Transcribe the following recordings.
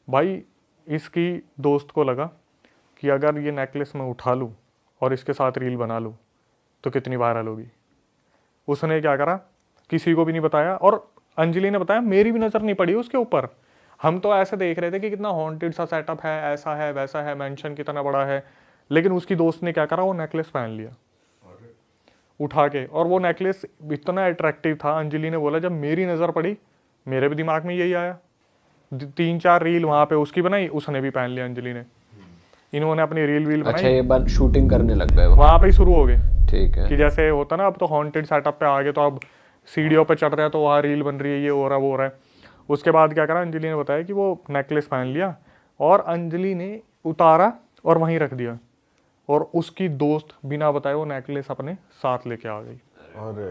भाई इसकी दोस्त को लगा कि अगर ये नेकलेस मैं उठा लूँ और इसके साथ रील बना लूँ तो कितनी वायरल होगी। उसने क्या करा, किसी को भी नहीं बताया, और अंजलि ने बताया मेरी भी नज़र नहीं पड़ी उसके ऊपर। हम तो ऐसे देख रहे थे कि कितना हॉन्टेड सा सेटअप है, ऐसा है वैसा है, मेंशन कितना बड़ा है, लेकिन उसकी दोस्त ने क्या करा, वो नेकलेस पहन लिया उठा के। और वो नेकलेस इतना अट्रैक्टिव था, अंजलि ने बोला जब मेरी नज़र पड़ी मेरे भी दिमाग में यही आया। 3-4 रील वहाँ पे उसकी बनाई, उसने भी पहन लिया अंजलि ने। इन्होंने अपनी रील बनाई। अच्छा, ये बात शूटिंग करने लग गए वहाँ पे ही शुरू हो गए। ठीक है कि जैसे होता ना, अब तो हॉन्टेड सेटअप पे आ गए, तो अब सीढ़ियों पे चढ़ रहे हैं तो वहाँ रील बन रही है, ये हो रहा वो हो रहा है। उसके बाद क्या करा, अंजलि ने बताया कि वो नेकलेस पहन लिया और अंजलि ने उतारा और वहीं रख दिया, और उसकी दोस्त बिना बताए वो नेकलेस अपने साथ लेके आ गई। अरे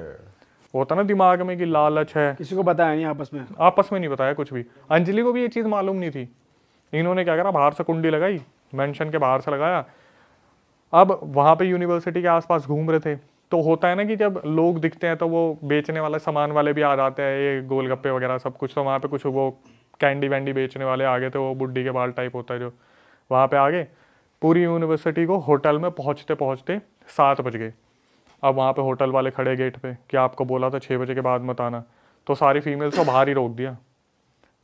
होता ना दिमाग में कि लालच है, किसी को बताया नहीं आपस में नहीं बताया कुछ भी। अंजलि को भी ये चीज़ मालूम नहीं थी। इन्होंने क्या करा, बाहर से कुंडी लगाई, मेंशन के बाहर से लगाया। अब वहाँ पे यूनिवर्सिटी के आसपास घूम रहे थे, तो होता है ना कि जब लोग दिखते हैं तो वो बेचने वाले सामान वाले भी आ जाते हैं, ये गोलगप्पे वगैरह सब कुछ। तो वहाँ पे कुछ वो कैंडी वैंडी बेचने वाले आ गए थे, वो बुड्ढी के बाल टाइप होता है जो, वहाँ पे आ गए। पूरी यूनिवर्सिटी को होटल में पहुँचते पहुँचते 7 बज गए। अब वहाँ पे होटल वाले खड़े गेट पे कि आपको बोला था 6 बजे के बाद मत आना, तो सारी फीमेल्स को बाहर ही रोक दिया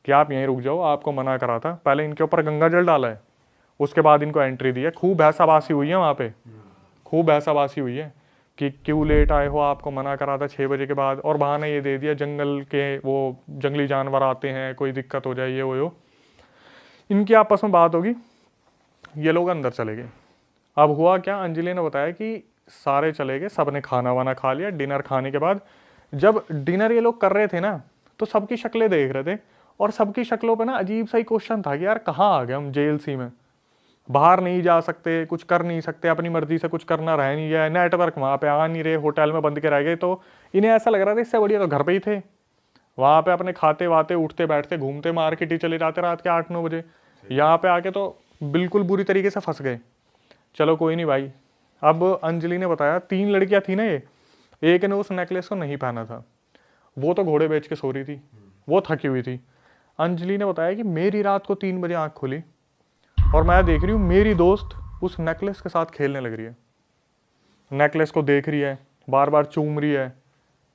कि आप यहीं रुक जाओ, आपको मना करा था। पहले इनके ऊपर गंगा जल डाला है, उसके बाद इनको एंट्री दी है। खूब भैंसाबासी हुई है वहाँ पे, खूब भैंसाबासी हुई है कि क्यों लेट आए हो, आपको मना करा था 6 बजे के बाद, और बहाना ये दे दिया जंगल के वो जंगली जानवर आते हैं, कोई दिक्कत हो जाए, ये वो। इनकी आपस में बात होगी, ये लोग अंदर चले गए। अब हुआ क्या, अंजलि ने बताया कि सारे चले गए, सब ने खाना वाना खा लिया। डिनर खाने के बाद जब डिनर ये लोग कर रहे थे ना, तो सबकी शक्लें देख रहे थे, और सबकी शक्लों पे ना अजीब सा ही क्वेश्चन था कि यार कहाँ आ गए हम, जेल सी में, बाहर नहीं जा सकते, कुछ कर नहीं सकते, अपनी मर्जी से कुछ करना रह नहीं गया, नेटवर्क वहाँ पे आ नहीं रहे, होटल में बंद के रह गए। तो इन्हें ऐसा लग रहा था इससे बढ़िया तो घर पे ही थे, वहाँ पे अपने खाते वाते, उठते बैठते, घूमते, मार्केट ही चले जाते रात के 8-9 बजे। यहाँ पे आके तो बिल्कुल बुरी तरीके से फंस गए। चलो कोई नहीं भाई। अब अंजलि ने बताया 3 लड़कियां थी ना ये, एक ने उस नेकलेस को नहीं पहना था, वो तो घोड़े बेच के सो रही थी, वो थकी हुई थी। अंजलि ने बताया कि मेरी रात को 3 बजे आंख खुली और मैं देख रही हूँ मेरी दोस्त उस नेकलेस के साथ खेलने लग रही है, नेकलेस को देख रही है, बार बार चूम रही है,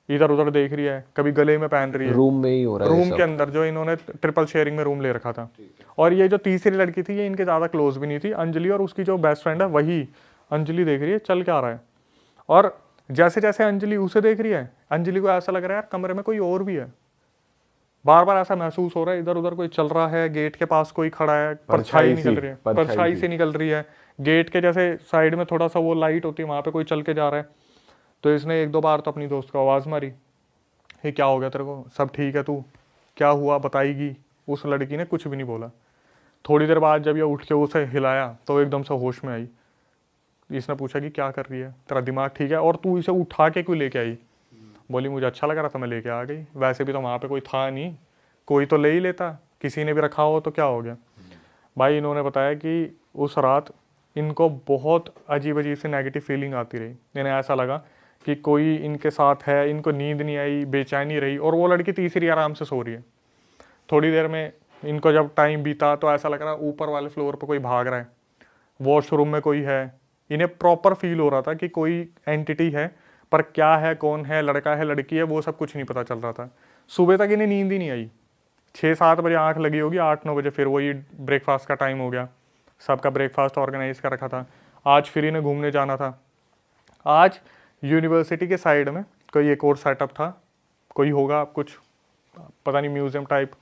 इधर उधर देख रही है, कभी गले में पहन रही है। रूम में ही हो रहा है, रूम के अंदर, जो इन्होंने ट्रिपल शेयरिंग में रूम ले रखा था। और ये जो तीसरी लड़की थी ये इनके ज़्यादा क्लोज भी नहीं थी, अंजलि, और उसकी जो बेस्ट फ्रेंड है वही अंजलि देख रही है चल क्या रहा है। और जैसे जैसे अंजलि उसे देख रही है, अंजलि को ऐसा लग रहा है यार कमरे में कोई और भी है, बार बार ऐसा महसूस हो रहा है इधर उधर कोई चल रहा है, गेट के पास कोई खड़ा है, परछाई निकल रही है, परछाई से निकल रही है, गेट के जैसे साइड में थोड़ा सा वो लाइट होती है, वहाँ पे कोई चल के जा रहा है। तो इसने 1-2 बार तो अपनी दोस्त को आवाज़ मारी, ये क्या हो गया तेरे को, सब ठीक है, तू क्या हुआ बताएगी। उस लड़की ने कुछ भी नहीं बोला। थोड़ी देर बाद जब ये उठ के उसे हिलाया तो एकदम से होश में आई। इसने पूछा कि क्या कर रही है, तेरा दिमाग ठीक है, और तू इसे उठा के क्यों लेके आई। बोली मुझे अच्छा लग रहा था मैं लेके आ गई, वैसे भी तो वहाँ पे कोई था नहीं, कोई तो ले ही लेता, किसी ने भी रखा हो तो क्या हो गया। भाई इन्होंने बताया कि उस रात इनको बहुत अजीब अजीब सी नेगेटिव फीलिंग आती रही। इन्हें ऐसा लगा कि कोई इनके साथ है, इनको नींद नहीं आई, बेचैनी रही। और वो लड़की तीसरी आराम से सो रही है। थोड़ी देर में इनको जब टाइम बीता तो ऐसा लग रहा ऊपर वाले फ्लोर पर कोई भाग रहा है, वॉशरूम में कोई है। इन्हें प्रॉपर फील हो रहा था कि कोई एंटिटी है, पर क्या है, कौन है, लड़का है, लड़की है, वो सब कुछ नहीं पता चल रहा था। सुबह तक इन्हें नींद ही नहीं आई। 6-7 बजे आंख लगी होगी, 8-9 बजे फिर वही ब्रेकफास्ट का टाइम हो गया। सबका ब्रेकफास्ट ऑर्गेनाइज कर रखा था। आज फिर इन्हें घूमने जाना था। आज यूनिवर्सिटी के साइड में कोई एक और सेटअप था, कोई होगा कुछ पता नहीं, म्यूजियम टाइप,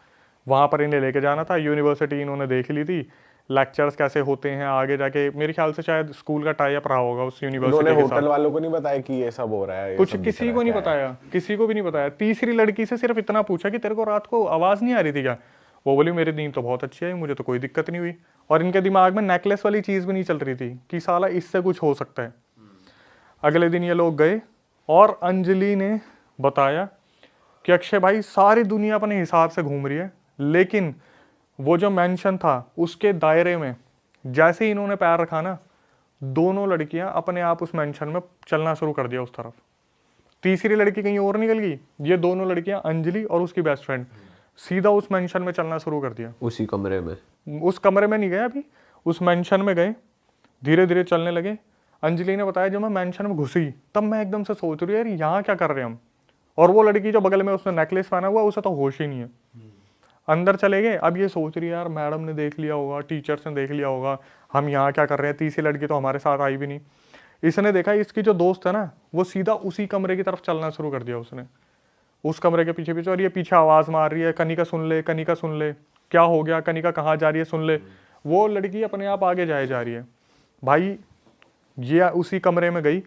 वहाँ पर इन्हें लेके जाना था। यूनिवर्सिटी इन्होंने देख ली थी, लेक्चर्स कैसे होते हैं आगे जाके। मेरे ख्याल से शायद स्कूल का टाई अप रहा होगा उस यूनिवर्सिटी के साथ। होटल वालों को नहीं बताया कि ये सब हो रहा है, कुछ किसी को नहीं बताया, किसी को भी नहीं बताया। तीसरी लड़की से सिर्फ इतना पूछा कि तेरे को रात को आवाज़ नहीं आ रही थी क्या। वो बोली मेरी नींद तो बहुत अच्छी है, मुझे तो कोई दिक्कत नहीं हुई। और इनके दिमाग में नेकलेस वाली चीज़ भी नहीं चल रही थी कि साला इससे कुछ हो सकता है। अगले दिन ये लोग गए और अंजलि ने बताया कि अक्षय भाई सारी दुनिया अपने हिसाब से घूम रही है, लेकिन वो जो मेंशन था उसके दायरे में जैसे ही इन्होंने पैर रखा ना, दोनों लड़कियां अपने आप उस मेंशन में चलना शुरू कर दिया उस तरफ। तीसरी लड़की कहीं और निकल गई, ये दोनों लड़कियां अंजलि और उसकी बेस्ट फ्रेंड सीधा उस मेंशन में चलना शुरू कर दिया। उसी कमरे में उस कमरे में नहीं गए अभी, उस मेंशन में गए, धीरे धीरे चलने लगे। अंजलि ने बताया जब मैं मेंशन में घुसी तब मैं एकदम से सोच रही यार यहाँ क्या कर रहे हैं हम, और वो लड़की जो बगल में उसने नेकलेस पहना हुआ उसे तो होश ही नहीं है। अंदर चले गए, अब ये सोच रही है यार मैडम ने देख लिया होगा, टीचर्स ने देख लिया होगा, हम यहाँ क्या कर रहे हैं, तीसरी लड़की तो हमारे साथ आई भी नहीं। इसने देखा इसकी जो दोस्त है ना वो सीधा उसी कमरे की तरफ चलना शुरू कर दिया उसने, उस कमरे के पीछे पीछे, और ये पीछे आवाज़ मार रही है कनिका सुन ले, कनिका सुन ले, क्या हो गया, कनिका कहाँ जा रही है सुन ले। वो लड़की अपने आप आगे जाए जा रही है। भाई ये उसी कमरे में गई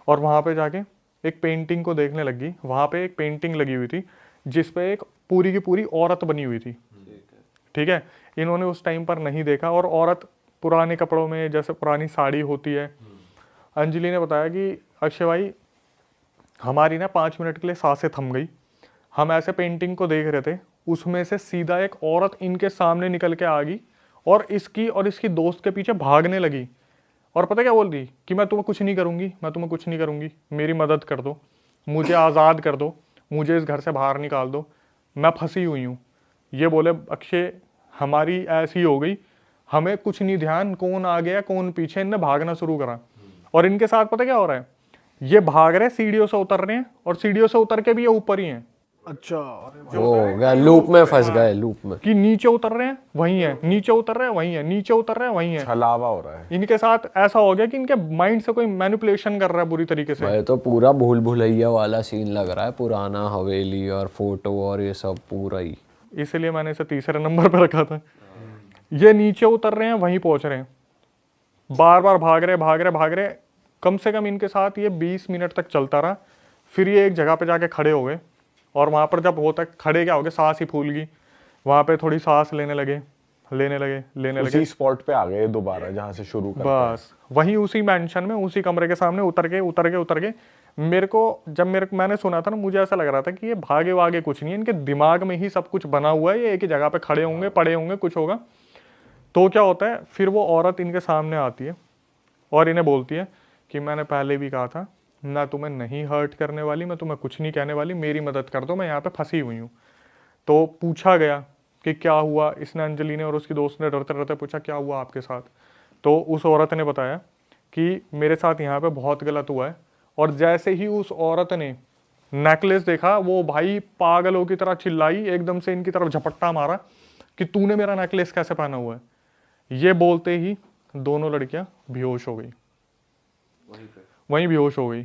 और वहाँ पे जाके एक पेंटिंग को देखने लगी। वहाँ पे एक पेंटिंग लगी हुई थी जिस पे एक पूरी की पूरी औरत बनी हुई थी, ठीक है। इन्होंने उस टाइम पर नहीं देखा, और औरत पुराने कपड़ों में, जैसे पुरानी साड़ी होती है। अंजलि ने बताया कि अक्षय भाई हमारी ना 5 मिनट के लिए सांसें थम गई, हम ऐसे पेंटिंग को देख रहे थे, उसमें से सीधा एक औरत इनके सामने निकल के आ गई और इसकी दोस्त के पीछे भागने लगी। और पता क्या बोल रही कि मैं तुम्हें कुछ नहीं करूँगी, मैं तुम्हें कुछ नहीं करूँगी, मेरी मदद कर दो, मुझे आज़ाद कर दो, मुझे इस घर से बाहर निकाल दो, मैं फंसी हुई हूँ। ये बोले अक्षय हमारी ऐसी हो गई, हमें कुछ नहीं ध्यान कौन आ गया कौन पीछे, इनने भागना शुरू करा। और इनके साथ पता क्या हो रहा है, ये भाग रहे सीढ़ियों से उतर रहे हैं, और सीढ़ियों से उतर के भी ये ऊपर ही हैं। अच्छा, अरे वो हो गया, लूप में फंस गए, लूप में। कि नीचे उतर रहे हैं वहीं है, नीचे उतर रहे हैं वहीं है, नीचे उतर रहे हैं वहीं है। छलावा हो रहा है। इनके साथ ऐसा हो गया कि इनके माइंड से कोई मैनिपुलेशन कर रहा है बुरी तरीके से। भाई तो पूरा भूल भुलैया वाला सीन लग रहा है, पुराना हवेली और फोटो और ये सब पूरा ही। इसलिए मैंने इसे तीसरे नंबर पर रखा था। ये नीचे उतर रहे हैं वहीं पहुंच रहे हैं, बार बार भाग रहे। कम से कम इनके साथ ये 20 मिनट तक चलता रहा। फिर ये एक जगह पे जाके खड़े हो गए, और वहाँ पर जब होता खड़े क्या हो गए, सांस ही फूल गई। वहाँ पे थोड़ी सांस लेने लगे। उसी स्पॉट पे आ गए दोबारा जहाँ से शुरू करते हैं। बस वहीं उसी मेंशन में उसी कमरे के सामने उतर के मेरे को मैंने सुना था ना, मुझे ऐसा लग रहा था कि ये भागे वागे कुछ नहीं है, इनके दिमाग में ही सब कुछ बना हुआ है, ये एक ही जगह पे खड़े होंगे, पड़े होंगे, कुछ होगा। तो क्या होता है, फिर वो औरत इनके सामने आती है और इन्हें बोलती है कि मैंने पहले भी कहा था, मैं तुम्हें नहीं हर्ट करने वाली, मैं तुम्हें कुछ नहीं कहने वाली, मेरी मदद कर दो, मैं यहाँ पे फंसी हुई हूँ। तो पूछा गया कि क्या हुआ, इसने, अंजलि ने और उसकी दोस्त ने डरते डरते पूछा क्या हुआ आपके साथ। तो उस औरत ने बताया कि मेरे साथ यहाँ पे बहुत गलत हुआ है। और जैसे ही उस औरत ने नेकलेस देखा, वो भाई पागलों की तरह चिल्लाई, एकदम से इनकी तरफ झपट्टा मारा कि तूने मेरा नेकलेस कैसे पहना हुआ है। ये बोलते ही दोनों लड़कियां बेहोश हो गई, वहीं बेहोश हो गई।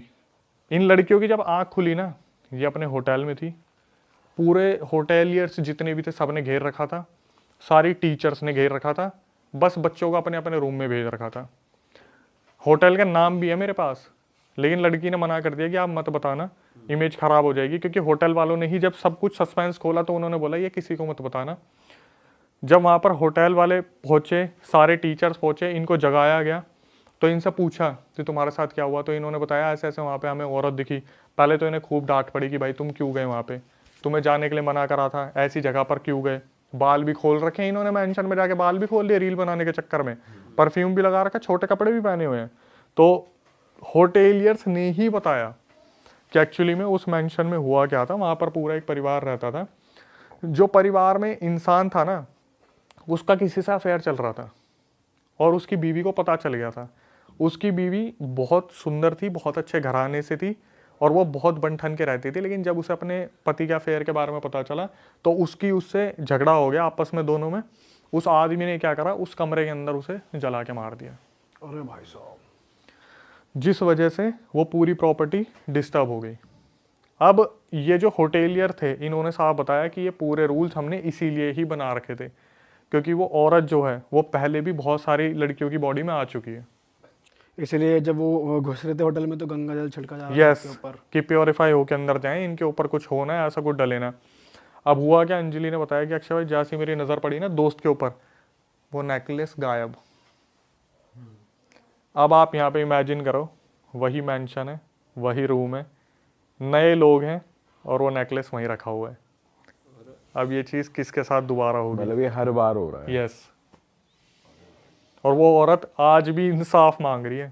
इन लड़कियों की जब आंख खुली ना, ये अपने होटल में थी, पूरे होटेलियर्स जितने भी थे सब ने घेर रखा था, सारी टीचर्स ने घेर रखा था, बस बच्चों को अपने अपने रूम में भेज रखा था। होटल का नाम भी है मेरे पास, लेकिन लड़की ने मना कर दिया कि आप मत बताना, इमेज खराब हो जाएगी, क्योंकि होटल वालों ने ही जब सब कुछ सस्पेंस खोला तो उन्होंने बोला ये किसी को मत बताना। जब वहाँ पर होटल वाले पहुँचे, सारे टीचर्स पहुँचे, इनको जगाया गया, तो इनसे पूछा कि तुम्हारे साथ क्या हुआ। तो इन्होंने बताया ऐसे ऐसे वहाँ पे हमें औरत दिखी। पहले तो इन्हें खूब डांट पड़ी कि भाई तुम क्यों गए वहाँ पे, तुम्हें जाने के लिए मना करा था, ऐसी जगह पर क्यों गए। बाल भी खोल रखे हैं इन्होंने, मेंशन में जाके बाल भी खोल लिए रील बनाने के चक्कर में, परफ्यूम भी लगा रखा, छोटे कपड़े भी पहने हुए हैं। तो होटेलियर्स ने ही बताया कि एक्चुअली में उस मेंशन में हुआ क्या था। वहाँ पर पूरा एक परिवार रहता था, जो परिवार में इंसान था ना, उसका किसी से अफेयर चल रहा था, और उसकी बीवी को पता चल गया था। उसकी बीवी बहुत सुंदर थी, बहुत अच्छे घराने से थी, और वो बहुत बन-ठन के रहती थी। लेकिन जब उसे अपने पति के अफेयर के बारे में पता चला तो उससे झगड़ा हो गया आपस में दोनों में। उस आदमी ने क्या करा, उस कमरे के अंदर उसे जला के मार दिया। अरे भाई साहब, जिस वजह से वो पूरी प्रॉपर्टी डिस्टर्ब हो गई। अब ये जो होटेलियर थे, इन्होंने साफ बताया कि ये पूरे रूल्स हमने इसीलिए ही बना रखे थे क्योंकि वो औरत जो है वो पहले भी बहुत सारी लड़कियों की बॉडी में आ चुकी है। इसलिए जब वो घुस रहे थे होटल में तो गंगा जल छिड़का जा रहा था यस, उनके ऊपर। कि प्योरीफाई होके अंदर जाएं, इनके ऊपर कुछ होना है, ऐसा कुछ डले ना। अब हुआ क्या, अंजलि ने बताया कि अक्षय भाई जैसी मेरी नज़र पड़ी ना दोस्त के ऊपर, वो नेकलेस गायब। अब आप यहाँ पे इमेजिन करो, वही मेंशन है, वही रूम है, नए लोग हैं, और वो नेकलेस वहीं रखा हुआ है। अब ये चीज़ किसके साथ दोबारा होगी? मतलब ये हर बार हो रहा है। यस, और वो औरत आज भी इंसाफ मांग रही है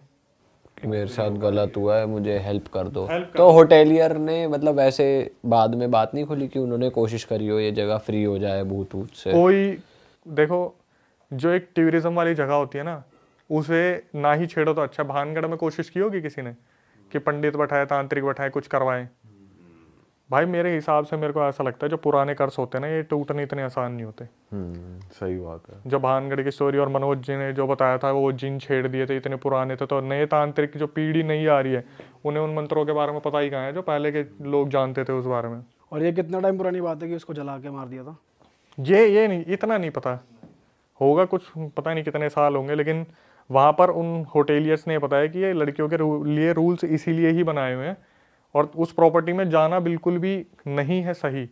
कि मेरे साथ गलत हुआ है, मुझे हेल्प कर दो। तो होटेलियर ने मतलब ऐसे बाद में बात नहीं खुली कि उन्होंने कोशिश करी हो ये जगह फ्री हो जाए भूत भूत से? कोई देखो, जो एक टूरिज्म वाली जगह होती है ना, उसे ना ही छेड़ो तो अच्छा। भानगढ़ में कोशिश की होगी किसी ने कि पंडित बैठाए, तांत्रिक बैठाए, कुछ करवाएं? भाई मेरे हिसाब से मेरे को ऐसा लगता है जो पुराने कर्स होते हैं ना, ये टूटने इतने आसान नहीं होते। सही बात है। जो भानगढ़ की स्टोरी और मनोज जी ने जो बताया था, वो जिन छेड़ दिए थे, इतने पुराने थे। तो नए तांत्रिक जो पीढ़ी नई आ रही है, उन्हें उन मंत्रों के बारे में पता ही कहाँ है जो पहले के लोग जानते थे उस बारे में। और ये कितना टाइम पुरानी बात है कि उसको जला के मार दिया था? ये नहीं, इतना नहीं पता होगा, कुछ पता नहीं कितने साल होंगे, लेकिन वहाँ पर उन होटेलियर्स ने बताया कि ये लड़कियों के लिए रूल्स इसीलिए ही बनाए हुए हैं, और उस प्रॉपर्टी में जाना बिल्कुल भी नहीं है सही।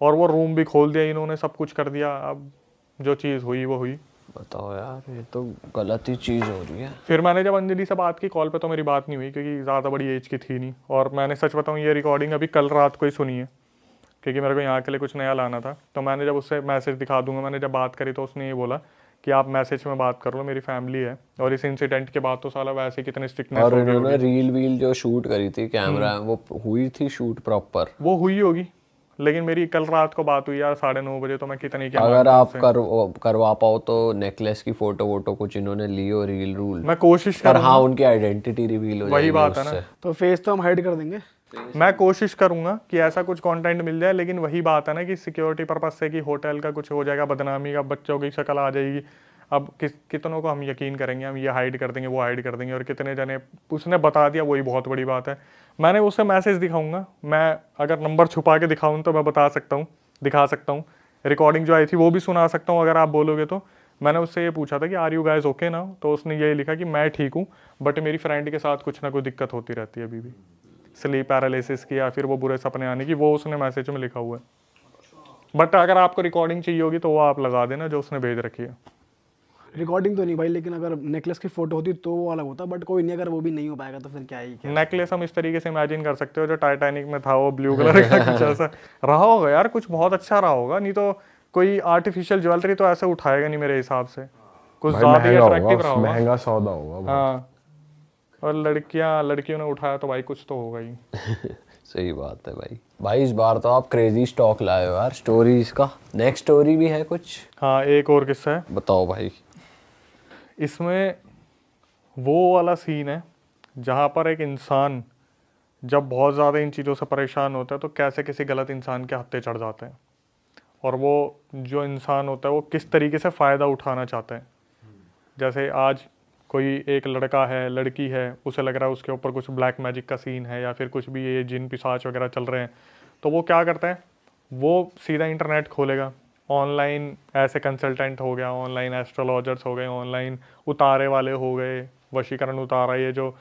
और वो रूम भी खोल दिया इन्होंने, सब कुछ कर दिया। अब जो चीज़ हुई वो हुई। बताओ यार, ये तो गलत ही चीज़ हो रही है। फिर मैंने जब अंजलि से बात की कॉल पे, तो मेरी बात नहीं हुई क्योंकि ज़्यादा बड़ी एज की थी नहीं। और मैंने सच बताऊँ, ये रिकॉर्डिंग अभी कल रात को ही सुनी है क्योंकि मेरे को यहाँ के लिए कुछ नया लाना था। तो मैंने जब उससे मैसेज दिखा दूंगा, मैंने जब बात करी तो उसने ये बोला कि आप मैसेज में बात कर लो, मेरी फैमिली है। और इस इंसिडेंट के बाद तो साला वैसे कितने स्ट्रिक्टनेस और हो गई उन्होंने होगी। रील वील जो शूट करी थी कैमरा, वो हुई थी शूट प्रॉपर? वो हुई होगी, लेकिन मेरी कल रात को बात हुई यार 9:30 बजे, तो मैं कितनी क्या अगर आप करवा पाओ तो नेकलेस की फोटो वोटो कुछ इन्होंने ली हो, रील रूल। मैं कोशिश पर करूंगा। हाँ, उनकी आइडेंटिटी रिवील हो वही जाएगी बात है ना। उससे। तो फेस तो हम हाइड कर देंगे। मैं कोशिश करूंगा कि ऐसा कुछ कंटेंट मिल जाए, लेकिन वही बात है ना कि सिक्योरिटी पर्पज से कि होटल का कुछ हो जाएगा, बदनामी का, बच्चों की शक्ल आ जाएगी। अब कितनों को हम यकीन करेंगे, हम ये हाइड कर देंगे, वो हाइड कर देंगे, और कितने जने उसने बता दिया, वही बहुत बड़ी बात है। मैंने उससे मैसेज दिखाऊंगा, मैं अगर नंबर छुपा के दिखाऊं तो मैं बता सकता हूँ, दिखा सकता हूँ। रिकॉर्डिंग जो आई थी वो भी सुना सकता हूँ अगर आप बोलोगे तो। मैंने उससे ये पूछा था कि आर यू गाइज ओके ना, तो उसने यही लिखा कि मैं ठीक हूँ, बट मेरी फ्रेंड के साथ कुछ ना कुछ दिक्कत होती रहती है अभी भी, स्लीप पैरालिसिस की या फिर वो बुरे सपने आने की, वो उसने मैसेज में लिखा हुआ है। बट अगर आपको रिकॉर्डिंग चाहिए होगी तो वो आप लगा देना जो उसने भेज रखी है। रिकॉर्डिंग तो नहीं भाई, लेकिन अगर नेकलेस की फोटो होती तो वो अलग होता, बट कोई नहीं, अगर वो भी नहीं हो पाएगा तो फिर क्या ही क्या। नेकलेस हम इस तरीके से इमेजिन कर सकते हो जो टाइटैनिक में था, वो ब्लू कलर का कुछ ऐसा रहा होगा यार, कुछ बहुत अच्छा रहा होगा। नहीं तो कोई आर्टिफिशियल ज्वेलरी तो ऐसे उठाएगा नहीं मेरे हिसाब से, कुछ ज्यादा ही अट्रैक्टिव रहा होगा। महंगा सौदा होगा। हाँ, और लड़कियों ने उठाया तो भाई कुछ तो होगा ही। सही बात है भाई इस बार तो आप क्रेजी स्टॉक लाए हो यार स्टोरीज का। नेक्स्ट स्टोरी भी है कुछ? हाँ, एक और किस्सा है। बताओ भाई। इसमें वो वाला सीन है जहाँ पर एक इंसान जब बहुत ज़्यादा इन चीज़ों से परेशान होता है तो कैसे किसी गलत इंसान के हत्थे चढ़ जाते हैं, और वो जो इंसान होता है वो किस तरीके से फ़ायदा उठाना चाहते हैं। जैसे आज कोई एक लड़का है, लड़की है, उसे लग रहा है उसके ऊपर कुछ ब्लैक मैजिक का सीन है या फिर कुछ भी ये जिन पिशाच वगैरह चल रहे हैं, तो वो क्या करते हैं, वो सीधा इंटरनेट खोलेगा, ऑनलाइन ऐसे कंसल्टेंट हो गया, ऑनलाइन एस्ट्रोलॉजर्स हो गए, ऑनलाइन उतारे वाले हो गए, वशीकरण उतारा, ये जो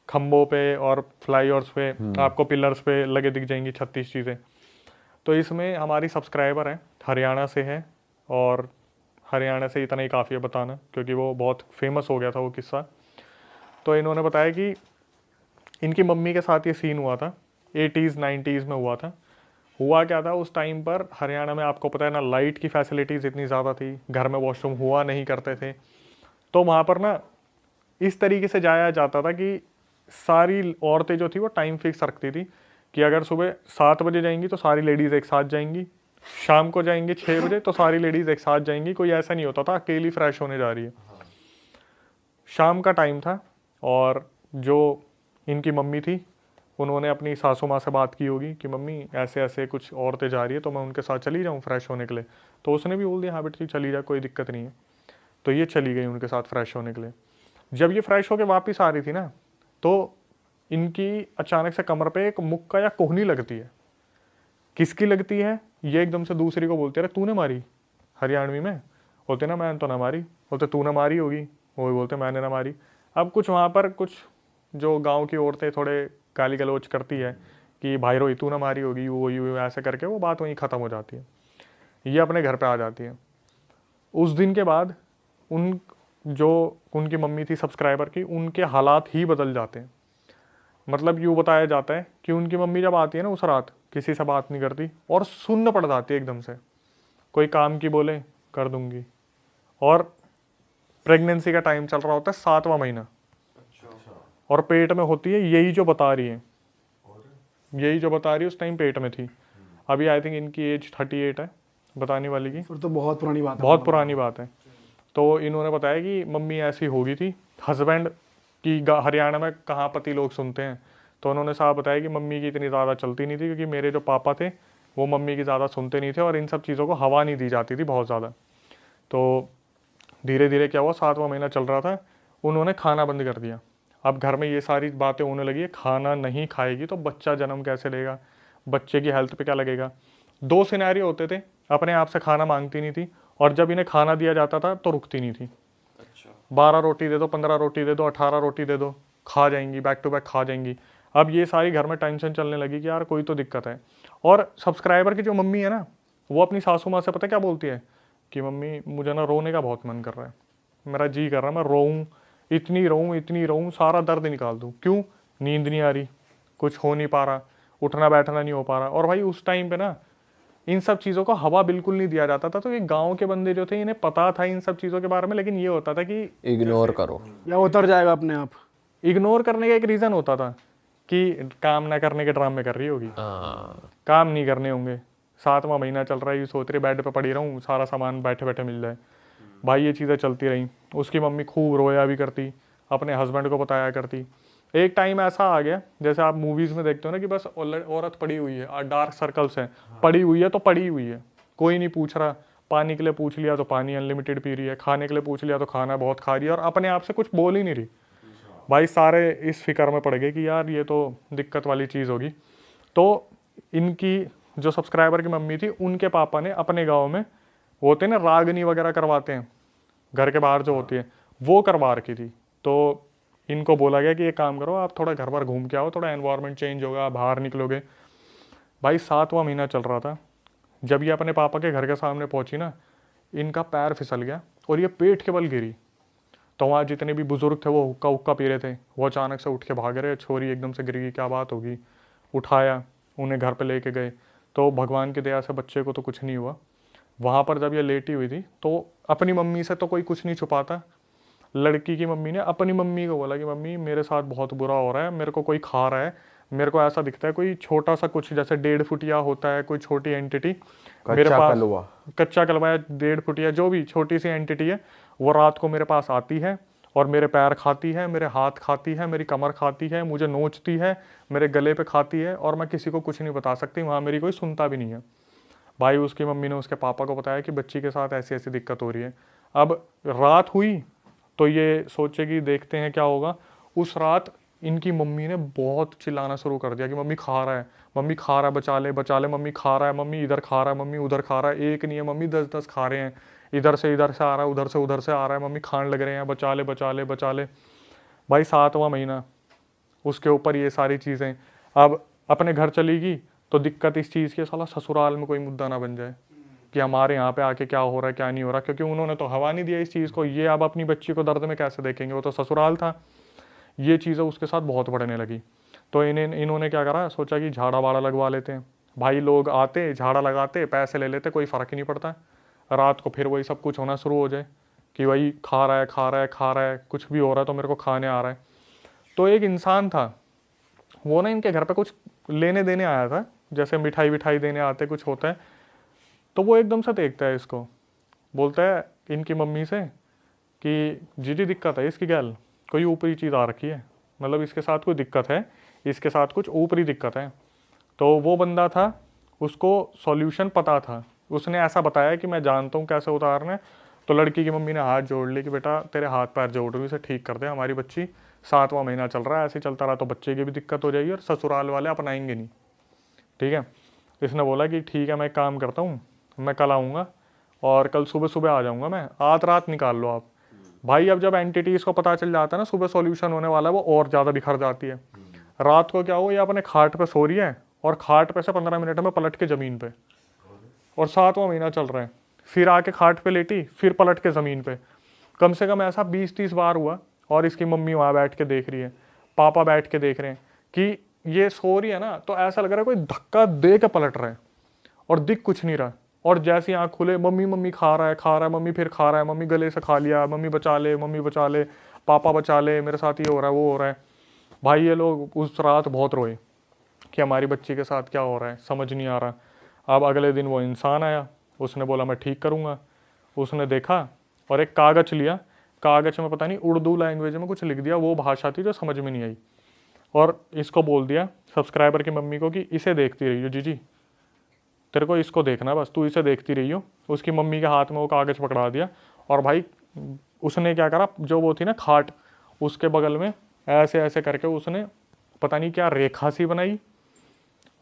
खम्भों पे और फ्लाईओवर्स पे आपको पिलर्स पे लगे दिख जाएंगी 36 चीज़ें। तो इसमें हमारी सब्सक्राइबर है, हरियाणा से है, और हरियाणा से इतना ही काफ़ी है बताना क्योंकि वो बहुत फेमस हो गया था वो किस्सा। तो इन्होंने बताया कि इनकी मम्मी के साथ ये सीन हुआ था, 80s 90s में हुआ था। हुआ क्या था उस टाइम पर, हरियाणा में आपको पता है ना, लाइट की फैसिलिटीज़ इतनी ज़्यादा थी, घर में वॉशरूम हुआ नहीं करते थे, तो वहाँ पर ना इस तरीके से जाया जाता था कि सारी औरतें जो थी वो टाइम फिक्स रखती थी कि अगर सुबह 7 बजे जाएंगी तो सारी लेडीज़ एक साथ जाएंगी, शाम को जाएंगी 6 बजे तो सारी लेडीज़ एक साथ जाएंगी। कोई ऐसा नहीं होता था अकेली फ्रेश होने जा रही है। शाम का टाइम था और जो इनकी मम्मी थी उन्होंने अपनी सासू माँ से बात की होगी कि मम्मी ऐसे ऐसे कुछ औरतें जा रही है तो मैं उनके साथ चली जाऊँ फ्रेश होने के लिए। तो उसने भी बोल दिया हाँ बेटी चली जा, कोई दिक्कत नहीं है। तो ये चली गई उनके साथ फ्रेश होने के लिए। जब ये फ्रेश होकर वापस आ रही थी ना, तो इनकी अचानक से कमर पे एक मुक्का या कोहनी लगती है। किसकी लगती है ये एकदम से दूसरी को बोलते, अरे तूने मारी, हरियाणवी में बोलते ना मैंने तो ना मारी, बोलते तूने मारी होगी, वो भी बोलते मैंने ना मारी। अब कुछ वहाँ पर कुछ जो गांव की औरतें थोड़े गाली गलौज करती है कि भाई रोई तू ना मारी होगी, वो ऐसे करके वो बात वहीं ख़त्म हो जाती है। ये अपने घर पे आ जाती है। उस दिन के बाद उनकी मम्मी थी सब्सक्राइबर की, उनके हालात ही बदल जाते हैं। मतलब यूँ बताया जाता है कि उनकी मम्मी जब आती है ना उस रात, किसी से बात नहीं करती और सुन्न पड़ जाती है एकदम से, कोई काम की बोले कर दूंगी। और प्रेगनेंसी का टाइम चल रहा होता है 7वां महीना, और पेट में होती है यही जो बता रही है उस टाइम पेट में थी। अभी आई थिंक इनकी एज 38 है बताने वाली की। फिर तो बहुत पुरानी बात है। बहुत पुरानी बात है। तो इन्होंने बताया कि मम्मी ऐसी हो गई थी, हस्बैंड की हरियाणा में कहाँ पति लोग सुनते हैं, तो उन्होंने साफ बताया कि मम्मी की इतनी ज़्यादा चलती नहीं थी, क्योंकि मेरे जो पापा थे वो मम्मी की ज़्यादा सुनते नहीं थे और इन सब चीज़ों को हवा नहीं दी जाती थी बहुत ज़्यादा। तो धीरे धीरे क्या हुआ, 7वां महीना चल रहा था, उन्होंने खाना बंद कर दिया। अब घर में ये सारी बातें होने लगी, खाना नहीं खाएगी तो बच्चा जन्म कैसे लेगा, बच्चे की हेल्थ पे क्या लगेगा। 2 सिनेरियो होते थे, अपने आप से खाना मांगती नहीं थी, और जब इन्हें खाना दिया जाता था तो रुकती नहीं थी। 12 रोटी दे दो, 15 रोटी दे दो, 18 रोटी दे दो, खा जाएंगी, बैक टू बैक खा जाएंगी। अब ये सारी घर में टेंशन चलने लगी कि यार कोई तो दिक्कत है। और सब्सक्राइबर की जो मम्मी है ना, वो अपनी सासू माँ से पता क्या बोलती है कि मम्मी मुझे ना रोने का बहुत मन कर रहा है, मेरा जी कर रहा है मैं रोऊं, इतनी रोऊं, सारा दर्द निकाल दूं। क्यों? नींद नहीं आ रही, कुछ हो नहीं पा रहा, उठना बैठना नहीं हो पा रहा। और भाई उस टाइम पे ना इन सब चीज़ों को हवा बिल्कुल नहीं दिया जाता था, तो ये गांव के बंदे जो थे इन्हें पता था इन सब चीज़ों के बारे में, लेकिन ये होता था कि इग्नोर करो या उतर जाएगा अपने आप। इग्नोर करने का एक रीज़न होता था कि काम ना करने के ड्रामे कर रही होगी, काम नहीं करने होंगे, 7वां महीना चल रहा है, ये सोच रही बेड पे पड़ी रहूं, सारा सामान बैठे बैठे मिल जाए। भाई ये चीज़ें चलती रहीं। उसकी मम्मी खूब रोया भी करती, अपने हस्बैंड को बताया करती। एक टाइम ऐसा आ गया, जैसे आप मूवीज़ में देखते हो ना कि बस औरत पड़ी हुई है, डार्क सर्कल्स हैं, पड़ी हुई है तो पड़ी हुई है, कोई नहीं पूछ रहा, पानी के लिए पूछ लिया तो पानी अनलिमिटेड पी रही है, खाने के लिए पूछ लिया तो खाना बहुत खा रही है, और अपने आप से कुछ बोल ही नहीं रही। भाई सारे इस फिक्र में पड़ गए कि यार ये तो दिक्कत वाली चीज़ होगी। तो इनकी जो सब्सक्राइबर की मम्मी थी, उनके पापा ने अपने गाँव में होते ना रागनी वगैरह करवाते हैं, घर के बाहर जो होती है, वो करवा रखी थी। तो इनको बोला गया कि ये काम करो, आप थोड़ा घर पर घूम के आओ, थोड़ा एनवायरनमेंट चेंज होगा, बाहर निकलोगे। भाई 7वां महीना चल रहा था, जब ये अपने पापा के घर के सामने पहुंची ना, इनका पैर फिसल गया और ये पेट के बल गिरी। तो वहाँ जितने भी बुजुर्ग थे वो हुक्का हुक्का पी रहे थे, वो अचानक से उठ के भाग रहे, छोरी एकदम से गिर गई, क्या बात होगी। उठाया, उन्हें घर पे लेके गए, तो भगवान की दया से बच्चे को तो कुछ नहीं हुआ। वहाँ पर जब ये लेटी हुई थी तो अपनी मम्मी से तो कोई कुछ नहीं छुपाता, लड़की की मम्मी ने अपनी मम्मी को बोला कि मम्मी मेरे साथ बहुत बुरा हो रहा है, मेरे को कोई खा रहा है, मेरे को ऐसा दिखता है कोई छोटा सा कुछ जैसे 1.5 फुटिया होता है कोई छोटी एंटिटी मेरे पास, कच्चा कलवा या 1.5 फुटिया जो भी छोटी सी एंटिटी है, वो रात को मेरे पास आती है और मेरे पैर खाती है, मेरे हाथ खाती है, मेरी कमर खाती है, मुझे नोचती है, मेरे गले पे खाती है, और मैं किसी को कुछ नहीं बता सकती, वहाँ मेरी कोई सुनता भी नहीं है। भाई उसकी मम्मी ने उसके पापा को बताया कि बच्ची के साथ ऐसी ऐसी दिक्कत हो रही है। अब रात हुई तो ये सोचे कि देखते हैं क्या होगा। उस रात इनकी मम्मी ने बहुत चिल्लाना शुरू कर दिया कि मम्मी खा रहा है, मम्मी खा रहा है, बचा ले, मम्मी खा रहा है, मम्मी इधर खा रहा है, मम्मी उधर खा रहा है, एक नहीं है मम्मी 10-10 खा रहे हैं, इधर से आ रहा है, उधर से आ रहा है, मम्मी खाने लग रहे हैं, बचा ले। भाई 7वां महीना, उसके ऊपर ये सारी चीज़ें। अब अपने घर चली गई तो दिक्कत इस चीज़ की, साला ससुराल में कोई मुद्दा ना बन जाए कि हमारे यहाँ पे आके क्या हो रहा है क्या नहीं हो रहा, क्योंकि उन्होंने तो हवा नहीं दिया इस चीज़ को। ये अब अपनी बच्ची को दर्द में कैसे देखेंगे, वो तो ससुराल था। ये चीज़ें उसके साथ बहुत बढ़ने लगी। तो इन्होंने क्या करा, सोचा कि झाड़ा वाड़ा लगवा लेते हैं। भाई लोग आते, झाड़ा लगाते, पैसे ले लेते, कोई फ़र्क ही नहीं पड़ता। रात को फिर वही सब कुछ होना शुरू हो जाए कि वही खा रहा है, कुछ भी हो रहा है तो मेरे को खाने आ रहा है। तो एक इंसान था, वो ना इनके घर पे कुछ लेने देने आया था, जैसे मिठाई विठाई देने आते कुछ होता है। तो वो एकदम से देखता है इसको, बोलता है इनकी मम्मी से कि जी दिक्कत है इसकी गैल, कोई ऊपरी चीज़ आ रखी है, मतलब इसके साथ कोई दिक्कत है, इसके साथ कुछ ऊपरी दिक्कत है। तो वो बंदा था, उसको सॉल्यूशन पता था, उसने ऐसा बताया कि मैं जानता हूँ कैसे उतारना है। तो लड़की की मम्मी ने हाथ जोड़ ली कि बेटा तेरे हाथ पैर जोड़ रही, इसे ठीक कर दे, हमारी बच्ची 7वां महीना चल रहा है, ऐसे चलता रहा तो बच्चे की भी दिक्कत हो जाएगी और ससुराल वाले अपनाएंगे नहीं, ठीक है। इसने बोला कि ठीक है मैं एक काम करता हूँ, मैं कल आऊँगा और कल सुबह आ जाऊँगा, मैं आज रात निकाल लो आप। भाई अब जब एंटिटीज़ को पता चल जाता है ना सुबह सॉल्यूशन होने वाला है, वो और ज़्यादा बिखर जाती है। रात को क्या हो, ये अपने खाट पे सो रही है और खाट पे से 15 मिनट में पलट के ज़मीन पे, और 7वां महीना चल रहा है, फिर आके खाट पे लेटी, फिर पलट के ज़मीन पे। कम से कम ऐसा 20-30 बार हुआ। और इसकी मम्मी वहाँ बैठ के देख रही है, पापा बैठ के देख रहे हैं कि ये सो रही है ना, तो ऐसा लग रहा है कोई धक्का दे के पलट रहा है और दिख कुछ नहीं रहा। और जैसे ही आँख खुले, मम्मी खा रहा है, मम्मी फिर खा रहा है, मम्मी गले से खा लिया, मम्मी बचा ले, पापा बचा ले, मेरे साथ ये हो रहा है वो हो रहा है। भाई ये लोग उस रात बहुत रोए कि हमारी बच्ची के साथ क्या हो रहा है, समझ नहीं आ रहा। अब अगले दिन वो इंसान आया, उसने बोला मैं ठीक करूँगा। उसने देखा और एक कागज लिया, कागज में पता नहीं उर्दू लैंग्वेज में कुछ लिख दिया, वो भाषा थी जो समझ में नहीं आई, और इसको बोल दिया सब्सक्राइबर की मम्मी को कि इसे देखती रहियो जीजी, तेरे को इसको देखना, बस तू इसे देखती रहियो। उसकी मम्मी के हाथ में वो कागज़ पकड़ा दिया, और भाई उसने क्या करा, जो वो थी ना खाट, उसके बगल में ऐसे ऐसे करके उसने पता नहीं क्या रेखा सी बनाई,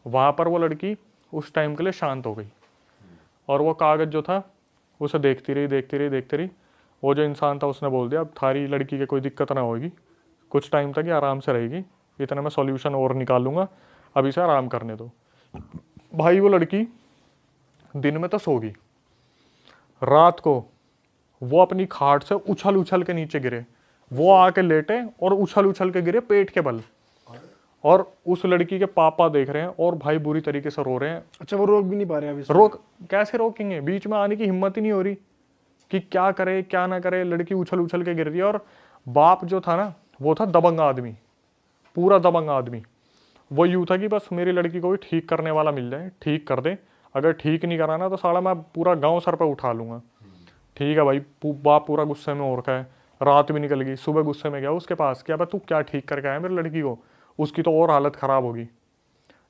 वहाँ पर वो लड़की उस टाइम के लिए शांत हो गई, और वो कागज़ जो था उसे देखती रही देखती रही देखती रही। वो जो इंसान था उसने बोल दिया अब थारी लड़की के कोई दिक्कत ना होगी, कुछ टाइम तक ये आराम से रहेगी, इतना मैं सॉल्यूशन और निकालूंगा, अभी से आराम करने दो। भाई वो लड़की दिन में तो सो गई, रात को वो अपनी खाट से उछल उछल के नीचे गिरे, वो आके लेटे और उछल उछल के गिरे पेट के बल, और उस लड़की के पापा देख रहे हैं और भाई बुरी तरीके से रो रहे हैं। अच्छा, वो रोक भी नहीं पा रहे अभी? रोक कैसे रोकेंगे, बीच में आने की हिम्मत ही नहीं हो रही कि क्या करे क्या ना करे, लड़की उछल उछल के गिर रही है। और बाप जो था ना वो था दबंग आदमी, पूरा दबंग आदमी। वो यूँ था कि बस मेरी लड़की को भी ठीक करने वाला मिल जाए, ठीक कर दे, अगर ठीक नहीं कराना तो साला मैं पूरा गांव सर पे उठा लूँगा। ठीक है भाई, बाप पूरा गुस्से में हो रखा है, रात भी निकल गई, सुबह गुस्से में गया उसके पास, क्या भाई तू क्या ठीक करके आया मेरी लड़की को, उसकी तो और हालत ख़राब होगी।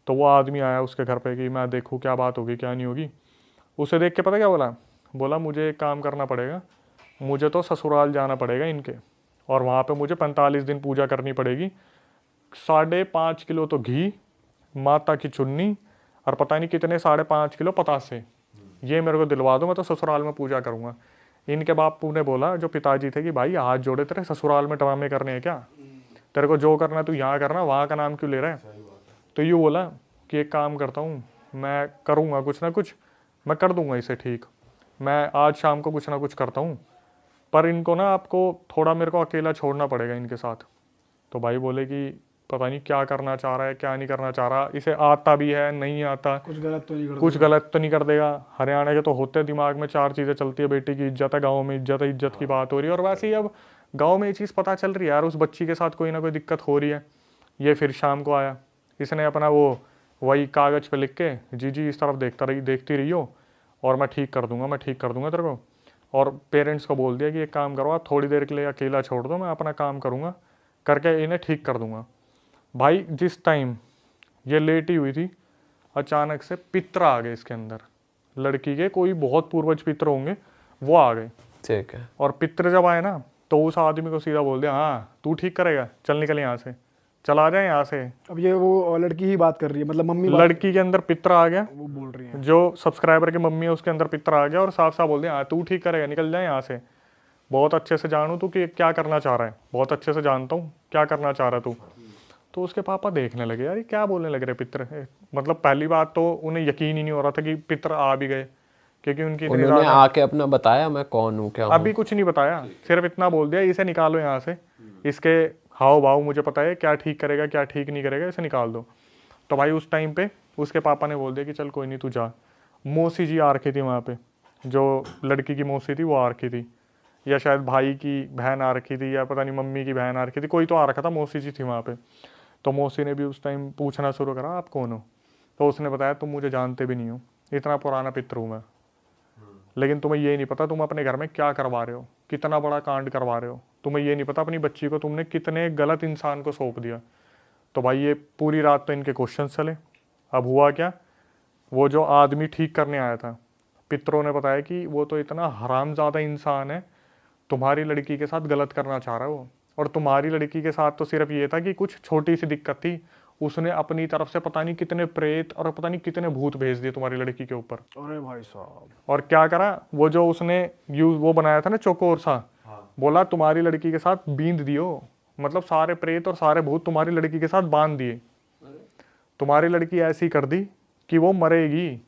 तो वो आदमी आया उसके घर पे कि मैं देखूँ क्या बात होगी क्या नहीं होगी। उसे देख के पता क्या बोला, बोला मुझे एक काम करना पड़ेगा, मुझे तो ससुराल जाना पड़ेगा इनके, और वहाँ पे मुझे 45 दिन पूजा करनी पड़ेगी, 5.5 किलो तो घी, माता की चुन्नी, और पता नहीं कितने 5.5 किलो पतासे, ये मेरे को दिलवा दो, मैं तो ससुराल में पूजा करूँगा। इनके बापू ने बोला, जो पिताजी थे, कि भाई हाथ जोड़े, तेरे ससुराल में ड्रामे करने हैं क्या, तेरे को जो करना तू यहाँ करना, वहाँ का नाम क्यों ले रहा है। तो यूँ बोला कि एक काम करता हूँ, मैं करूँगा कुछ ना कुछ, मैं कर दूँगा इसे ठीक, मैं आज शाम को कुछ ना कुछ करता हूँ, पर इनको ना आपको थोड़ा मेरे को अकेला छोड़ना पड़ेगा इनके साथ। तो भाई बोले कि पता नहीं क्या करना चाह रहा है क्या नहीं करना चाह रहा, इसे आता भी है नहीं आता, कुछ गलत तो नहीं कर कुछ गलत तो नहीं कर देगा। हरियाणा के तो होते हैं, दिमाग में 4 चीज़ें चलती है, बेटी की इज्जत है, गाँव में इज्जत है, इज्जत की बात हो रही है, और वैसे ही अब गाँव में ये चीज़ पता चल रही है यार, उस बच्ची के साथ कोई ना कोई दिक्कत हो रही है। ये फिर शाम को आया, इसने अपना वो वही कागज़ पे लिख के, जी जी इस तरफ देखती रही हो, और मैं ठीक कर दूंगा, मैं ठीक कर दूंगा तेरे को। और पेरेंट्स को बोल दिया कि एक काम करो, आप थोड़ी देर के लिए अकेला छोड़ दो, मैं अपना काम करूँगा, करके इन्हें ठीक कर दूंगा। भाई जिस टाइम ये लेटी हुई थी, अचानक से पितर आ गए इसके अंदर, लड़की के कोई बहुत पूर्वज पितर होंगे, वो आ गए। ठीक है। और पितर जब आए ना, तो उस आदमी को सीधा बोल दिया, हाँ तू ठीक करेगा, चल निकल यहाँ से, चला जाए यहाँ से। अब ये वो लड़की ही बात कर रही है, मतलब मम्मी लड़की के अंदर पितर आ गया, वो बोल रही है। जो सब्सक्राइबर की मम्मी है उसके अंदर पितर आ गया, और साफ साफ बोल दिया, हाँ तू ठीक करेगा, निकल जाए यहाँ से, बहुत अच्छे से जानू तू कि क्या करना चाह रहा है, बहुत अच्छे से जानता हूँ क्या करना चाह रहा है तू। तो उसके पापा देखने लगे, यार ये क्या बोलने लग रहे पितर, मतलब पहली बात तो उन्हें यकीन ही नहीं हो रहा था कि पितर आ भी गए, क्योंकि उनकी उन्होंने आके अपना बताया मैं कौन हूँ क्या हूँ? अभी कुछ नहीं बताया, सिर्फ इतना बोल दिया, इसे निकालो यहाँ से, इसके हाव भाव मुझे पता है, क्या ठीक करेगा क्या ठीक नहीं करेगा, इसे निकाल दो। तो भाई उस टाइम पे उसके पापा ने बोल दिया कि चल कोई नहीं तू जा। मौसी जी आ रखी थी वहाँ पे, जो लड़की की मौसी थी वो आ रखी थी, या शायद भाई की बहन आ रखी थी, या पता नहीं मम्मी की बहन आ रखी थी, कोई तो आ रखा था, मौसी जी थी वहाँ पे। तो मौसी ने भी उस टाइम पूछना शुरू करा, आप कौन हो। तो उसने बताया तुम मुझे जानते भी नहीं हो, इतना पुराना पितर हूँ मैं, लेकिन तुम्हें ये नहीं पता तुम अपने घर में क्या करवा रहे हो, कितना बड़ा कांड करवा रहे हो, तुम्हें ये नहीं पता अपनी बच्ची को तुमने कितने गलत इंसान को सौंप दिया। तो भाई ये पूरी रात तो इनके क्वेश्चन चले। अब हुआ क्या, वो जो आदमी ठीक करने आया था, पितरों ने बताया कि वो तो इतना हरामज़ादा इंसान है, तुम्हारी लड़की के साथ गलत करना चाह रहा है वो, और तुम्हारी लड़की के साथ तो सिर्फ ये था कि कुछ छोटी सी दिक्कत थी, उसने अपनी तरफ से पता नहीं कितने प्रेत और पता नहीं कितने भूत भेज दिए तुम्हारी लड़की के ऊपर। अरे भाई साहब, और क्या करा, वो जो उसने वो बनाया था ना चौकोर सा, बोला तुम्हारी लड़की के साथ बींद दियो, मतलब सारे प्रेत और सारे भूत तुम्हारी लड़की के साथ बांध दिए, तुम्हारी लड़की ऐसी कर दी कि वो मरेगी।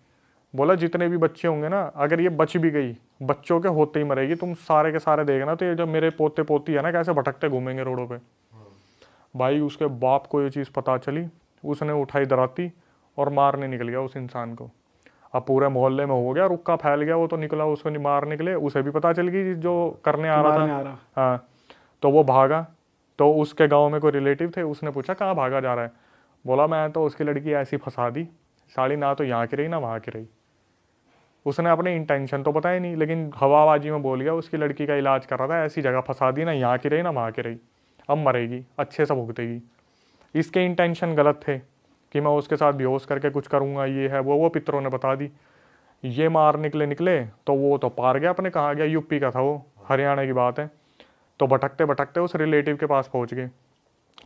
बोला जितने भी बच्चे होंगे ना, अगर ये बच भी गई, बच्चों के होते ही मरेगी, तुम सारे के सारे देखना, तो ये जो मेरे पोते पोती है ना कैसे भटकते घूमेंगे रोडों पे। भाई उसके बाप को ये चीज़ पता चली, उसने उठाई दराती और मारने निकल गया उस इंसान को। अब पूरे मोहल्ले में हो गया, रुक्का फैल गया, वो तो निकला उसको नहीं मार निकले, उसे भी पता चल गई जो करने आ रहा था। हाँ, तो वो भागा, तो उसके गाँव में कोई रिलेटिव थे, उसने पूछा कहाँ भागा जा रहा है, बोला मैं तो उसकी लड़की ऐसी फंसा दी, साड़ी ना तो यहाँ की रही ना वहाँ की रही। उसने अपने इंटेंशन तो बताया नहीं, लेकिन हवाबाजी में बोल गया उसकी लड़की का इलाज कर रहा था, ऐसी जगह फंसा दी ना, यहाँ की रही ना वहाँ की रही, अब मरेगी, अच्छे से भुगतेगी। इसके इंटेंशन गलत थे कि मैं उसके साथ बेहोश करके कुछ करूँगा, ये है वो पितरों ने बता दी। ये मार निकले तो वो तो पार गया अपने, कहाँ गया, यूपी का था वो, हरियाणा की बात है। तो भटकते भटकते उस रिलेटिव के पास पहुँच गए।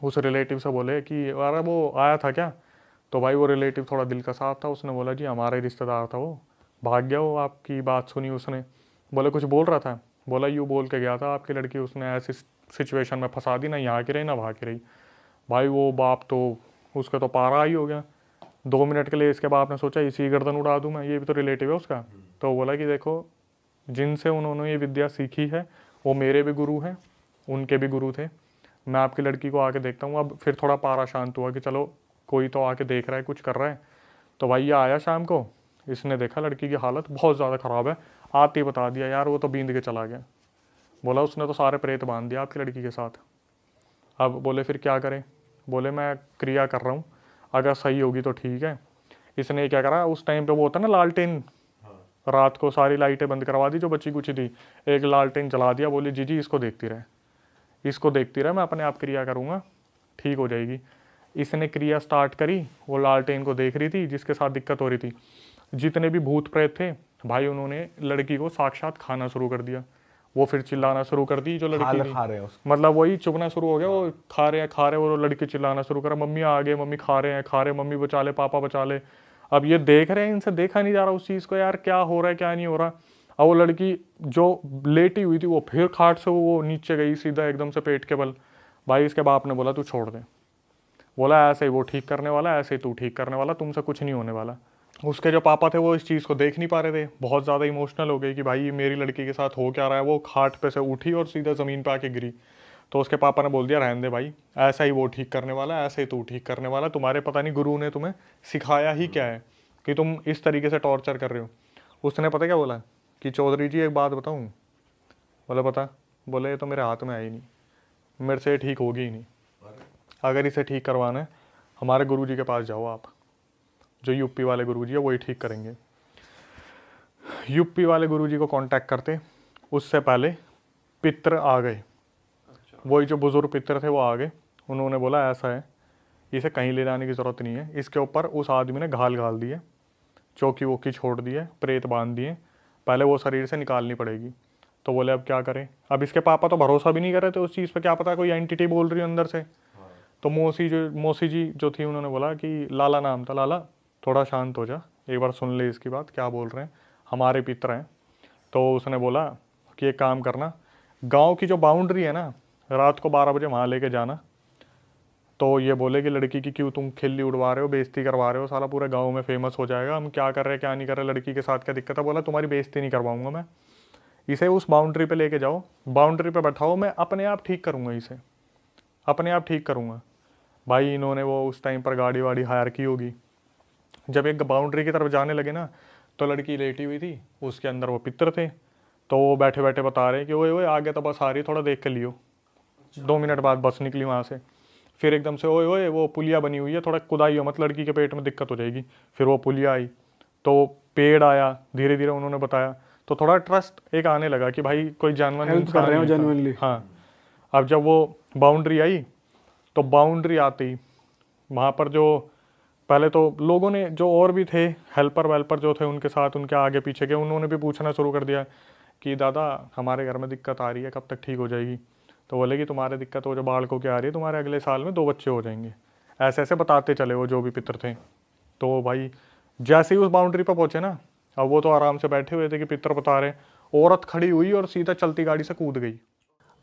उस रिलेटिव से बोले कि अरे वो आया था क्या? तो भाई वो रिलेटिव थोड़ा दिल का साफ था, उसने बोला जी हमारे रिश्तेदार था, वो भाग गया, वो आपकी बात सुनी उसने। बोले कुछ बोल रहा था? बोला यूँ बोल के गया था आपकी लड़की उसने ऐसी सिचुएशन में फंसा दी ना, यहाँ की रही ना वहाँ की रही। भाई वो बाप तो उसका तो पारा ही हो गया। 2 मिनट के लिए इसके बाप ने सोचा इसी गर्दन उड़ा दूँ मैं, ये भी तो रिलेटिव है उसका। तो बोला कि देखो जिनसे उन्होंने ये विद्या सीखी है वो मेरे भी गुरु हैं, उनके भी गुरु थे, मैं आपकी लड़की को आके देखता हूँ। अब फिर थोड़ा पारा शांत हुआ कि चलो कोई तो आके देख रहा है, कुछ कर रहा है। तो भाई ये आया शाम को, इसने देखा लड़की की हालत बहुत ज़्यादा ख़राब है, आते ही बता दिया यार वो तो बींद के चला गया। बोला उसने तो सारे प्रेत बांध दिया आपकी लड़की के साथ। अब बोले फिर क्या करें? बोले मैं क्रिया कर रहा हूँ, अगर सही होगी तो ठीक है। इसने क्या करा, उस टाइम पे वो होता ना लालटेन, रात को सारी लाइटें बंद करवा दी जो बची कुछ थी, एक लालटेन जला दिया, बोली जी इसको देखती रहे, इसको देखती रहे, मैं अपने आप क्रिया करूँगा, ठीक हो जाएगी। इसने क्रिया स्टार्ट करी, वो लालटेन को देख रही थी जिसके साथ दिक्कत हो रही थी। जितने भी भूत प्रेत थे भाई उन्होंने लड़की को साक्षात खाना शुरू कर दिया। वो फिर चिल्लाना शुरू कर दी जो लड़की थी, खा रहे हैं उसको। मतलब वही चुभना शुरू हो गया, वो खा रहे हैं, वो लड़की चिल्लाना शुरू करा, मम्मी आ गए, मम्मी खा रहे हैं, मम्मी बचा ले, पापा बचा ले। अब ये देख रहे हैं, इनसे देखा नहीं जा रहा उस चीज़ को, यार क्या हो रहा है क्या नहीं हो रहा। अब वो लड़की जो लेटी हुई थी वो फिर खाट से वो नीचे गई सीधा एकदम से पेट के बल। भाई इसके बाप ने बोला तू छोड़ दे, बोला ऐसे ही वो ठीक करने वाला, ऐसे ही तू ठीक करने वाला, तुमसे कुछ नहीं होने वाला। उसके जो पापा थे वो इस चीज़ को देख नहीं पा रहे थे, बहुत ज़्यादा इमोशनल हो गए कि भाई मेरी लड़की के साथ हो क्या रहा है। वो खाट पे से उठी और सीधा ज़मीन पे आके गिरी। तो उसके पापा ने बोल दिया रहने दे भाई, ऐसा ही वो ठीक करने वाला, ऐसे ही तू ठीक करने वाला, तुम्हारे पता नहीं गुरु ने तुम्हें सिखाया ही क्या है कि तुम इस तरीके से टॉर्चर कर रहे हो। उसने पता क्या बोला कि चौधरी जी एक बात बताऊँ? बोला बता। बोले ये तो मेरे हाथ में है ही नहीं, मेरे से ठीक होगी ही नहीं, अगर इसे ठीक करवाना है हमारे गुरुजी के पास जाओ आप, जो यूपी वाले गुरुजी है वही ठीक करेंगे। यूपी वाले गुरुजी को कांटेक्ट करते, उससे पहले पितर आ गए, वही जो बुजुर्ग पितर थे वो आ गए। उन्होंने बोला ऐसा है, इसे कहीं ले जाने की ज़रूरत नहीं है, इसके ऊपर उस आदमी ने घाल दिए, चौकी वोकी छोड़ दिए, प्रेत बांध दिए, पहले वो शरीर से निकालनी पड़ेगी। तो बोले अब क्या करें? अब इसके पापा तो भरोसा भी नहीं कर रहे थे उस चीज़ पे, क्या पता कोई एंटिटी बोल रही है अंदर से। तो मौसी जी जो थी उन्होंने बोला कि लाला नाम था, लाला थोड़ा शांत हो जा, एक बार सुन ले इसकी बात, क्या बोल रहे हैं, हमारे पितर हैं। तो उसने बोला कि एक काम करना, गांव की जो बाउंड्री है ना, रात को 12 बजे वहाँ लेके जाना। तो ये बोले कि लड़की की क्यों तुम खिल्ली उड़वा रहे हो, बेइज्जती करवा रहे हो, साला पूरे गाँव में फेमस हो जाएगा, हम क्या कर रहे हैं क्या नहीं कर रहे, लड़की के साथ क्या दिक्कत है। बोला तुम्हारी बेइज्जती नहीं करवाऊँगा मैं, इसे उस बाउंड्री पे लेके जाओ, बाउंड्री पे बैठाओ, मैं अपने आप ठीक करूँगा, इसे अपने आप ठीक करूँगा। भाई इन्होंने वो उस टाइम पर गाड़ी वाड़ी हायर की होगी। जब एक बाउंड्री की तरफ जाने लगे ना, तो लड़की लेटी हुई थी, उसके अंदर वो पितर थे। तो वो बैठे बैठे बता रहे हैं कि ओए ओए आगे तो बस आ रही है, थोड़ा देख के लियो। 2 मिनट बाद बस निकली वहाँ से। फिर एकदम से ओए ओए वो पुलिया बनी हुई है, थोड़ा खुदाई हो मत, लड़की के पेट में दिक्कत हो जाएगी। फिर वो पुलिया आई, तो पेड़ आया, धीरे धीरे उन्होंने बताया, तो थोड़ा ट्रस्ट एक आने लगा कि भाई कोई जानवर हेल्प कर रहे हो जेन्युइनली। हाँ। अब जब वो बाउंड्री आई, तो बाउंड्री आती वहाँ पर जो पहले तो लोगों ने, जो और भी थे हेल्पर वेल्पर जो थे उनके साथ, उनके आगे पीछे के, उन्होंने भी पूछना शुरू कर दिया कि दादा हमारे घर में दिक्कत आ रही है, कब तक ठीक हो जाएगी। तो बोले कि तुम्हारे दिक्कत हो जो बालकों की आ रही है, तुम्हारे अगले साल में 2 बच्चे हो जाएंगे। ऐसे ऐसे बताते चले वो जो भी पितर थे। तो भाई जैसे ही उस बाउंड्री पर पहुँचे ना, अब वो तो आराम से बैठे हुए थे कि पितर बता रहे, औरत खड़ी हुई और सीधा चलती गाड़ी से कूद गई।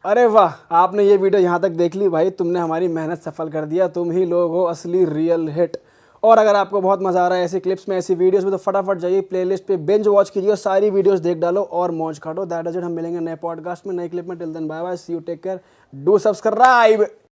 अरे वाह, आपने ये वीडियो यहाँ तक देख ली भाई, तुमने हमारी मेहनत सफल कर दिया, तुम ही लोग हो असली रियल हिट। और अगर आपको बहुत मजा आ रहा है ऐसी क्लिप्स में, ऐसी वीडियोस में, तो फटाफट जाइए प्लेलिस्ट पे बिंज वॉच कीजिए, सारी वीडियोस देख डालो और मौज काटो। दैट इज इट, हम मिलेंगे नए पॉडकास्ट में, नए क्लिप में। Till then bye bye, see you, take care, do subscribe.